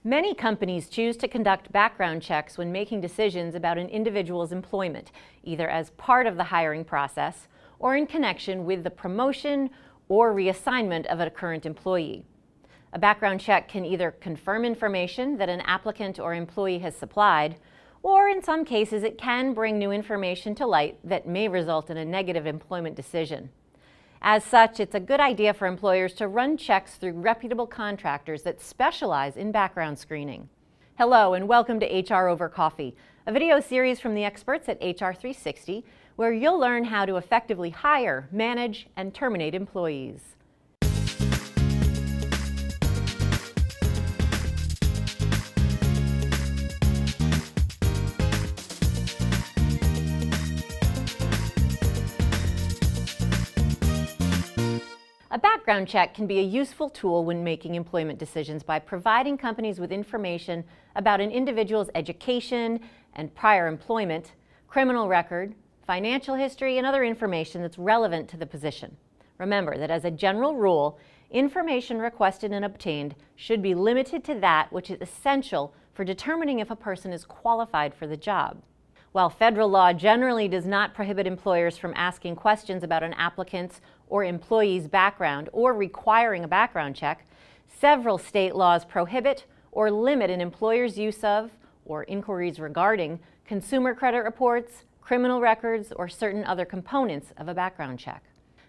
Many companies choose to conduct background checks when making decisions about an individual's employment, either as part of the hiring process or in connection with the promotion or reassignment of a current employee. A background check can either confirm information that an applicant or employee has supplied, or in some cases it can bring new information to light that may result in a negative employment decision. As such, it's a good idea for employers to run checks through reputable contractors that specialize in background screening. Hello and welcome to HR Over Coffee, a video series from the experts at HR 360, where you'll learn how to effectively hire, manage, and terminate employees. A background check can be a useful tool when making employment decisions by providing companies with information about an individual's education and prior employment, criminal record, financial history, and other information that's relevant to the position. Remember that as a general rule, information requested and obtained should be limited to that which is essential for determining if a person is qualified for the job. While federal law generally does not prohibit employers from asking questions about an applicant's or employee's background or requiring a background check, several state laws prohibit or limit an employer's use of or inquiries regarding consumer credit reports, criminal records, or certain other components of a background check.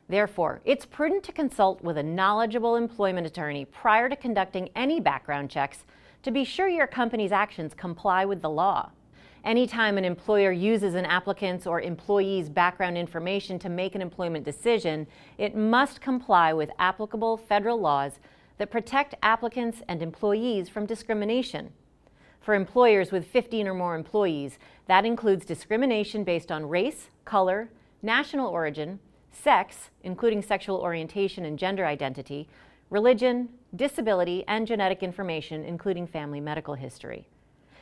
Therefore, it's prudent to consult with a knowledgeable employment attorney prior to conducting any background checks to be sure your company's actions comply with the law. Anytime an employer uses an applicant's or employee's background information to make an employment decision, it must comply with applicable federal laws that protect applicants and employees from discrimination. For employers with 15 or more employees, that includes discrimination based on race, color, national origin, sex, including sexual orientation and gender identity, religion, disability, and genetic information, including family medical history.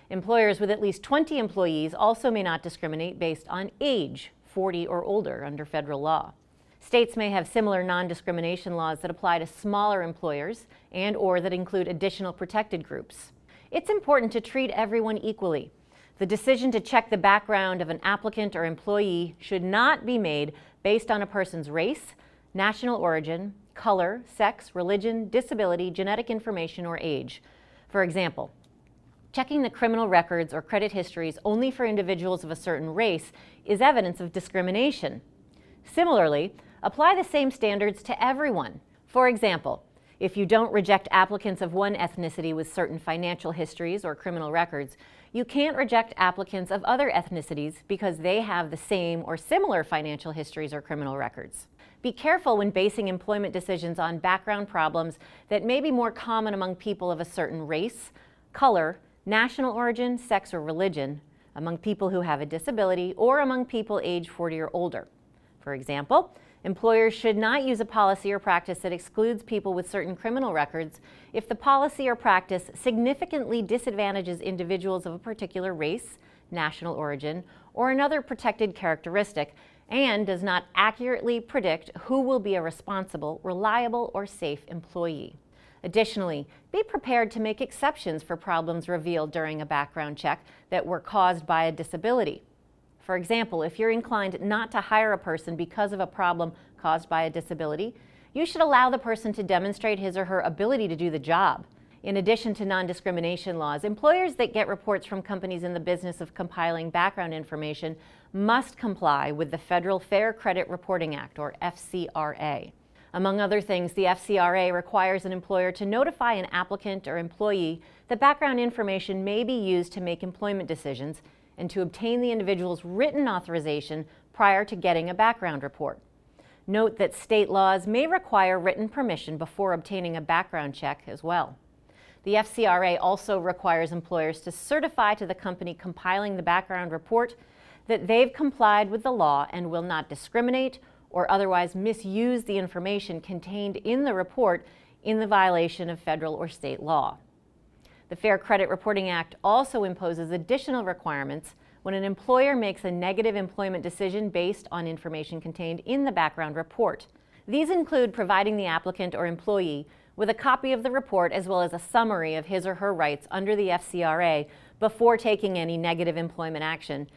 Employers with at least 20 employees also may not discriminate based on age, 40 or older, under federal law. States may have similar non-discrimination laws that apply to smaller employers and/or that include additional protected groups. It's important to treat everyone equally. The decision to check the background of an applicant or employee should not be made based on a person's race, national origin, color, sex, religion, disability, genetic information, or age. For example, checking the criminal records or credit histories only for individuals of a certain race is evidence of discrimination. Similarly, apply the same standards to everyone. For example, if you don't reject applicants of one ethnicity with certain financial histories or criminal records, you can't reject applicants of other ethnicities because they have the same or similar financial histories or criminal records. Be careful when basing employment decisions on background problems that may be more common among people of a certain race, color, national origin, sex, or religion, among people who have a disability, or among people age 40 or older. For example, employers should not use a policy or practice that excludes people with certain criminal records if the policy or practice significantly disadvantages individuals of a particular race, national origin, or another protected characteristic, and does not accurately predict who will be a responsible, reliable, or safe employee. Additionally, be prepared to make exceptions for problems revealed during a background check that were caused by a disability. For example, if you're inclined not to hire a person because of a problem caused by a disability, you should allow the person to demonstrate his or her ability to do the job. In addition to non-discrimination laws, employers that get reports from companies in the business of compiling background information must comply with the Federal Fair Credit Reporting Act, or FCRA. Among other things, the FCRA requires an employer to notify an applicant or employee that background information may be used to make employment decisions and to obtain the individual's written authorization prior to getting a background report. Note that state laws may require written permission before obtaining a background check as well. The FCRA also requires employers to certify to the company compiling the background report that they've complied with the law and will not discriminate or otherwise misuse the information contained in the report in the violation of federal or state law. The Fair Credit Reporting Act also imposes additional requirements when an employer makes a negative employment decision based on information contained in the background report. These include providing the applicant or employee with a copy of the report as well as a summary of his or her rights under the FCRA before taking any negative employment action,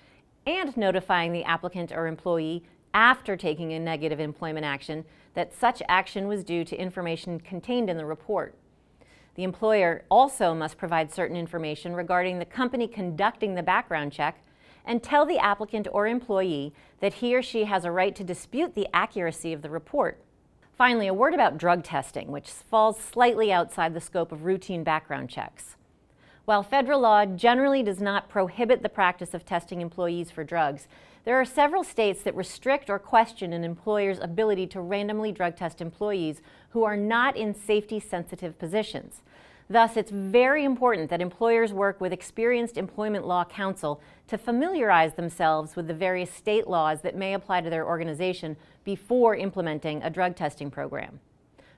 and notifying the applicant or employee after taking a negative employment action that such action was due to information contained in the report. The employer also must provide certain information regarding the company conducting the background check and tell the applicant or employee that he or she has a right to dispute the accuracy of the report. Finally, a word about drug testing, which falls slightly outside the scope of routine background checks. While federal law generally does not prohibit the practice of testing employees for drugs, there are several states that restrict or question an employer's ability to randomly drug test employees who are not in safety-sensitive positions. Thus, it's very important that employers work with experienced employment law counsel to familiarize themselves with the various state laws that may apply to their organization before implementing a drug testing program.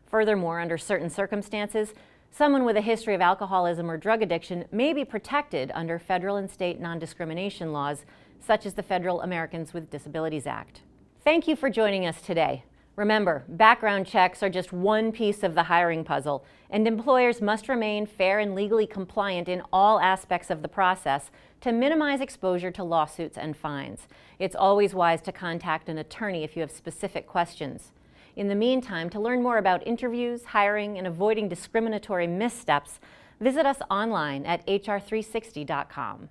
Furthermore, under certain circumstances, someone with a history of alcoholism or drug addiction may be protected under federal and state non-discrimination laws, such as the Federal Americans with Disabilities Act. Thank you for joining us today. Remember, background checks are just one piece of the hiring puzzle, and employers must remain fair and legally compliant in all aspects of the process to minimize exposure to lawsuits and fines. It's always wise to contact an attorney if you have specific questions. In the meantime, to learn more about interviews, hiring, and avoiding discriminatory missteps, visit us online at hr360.com.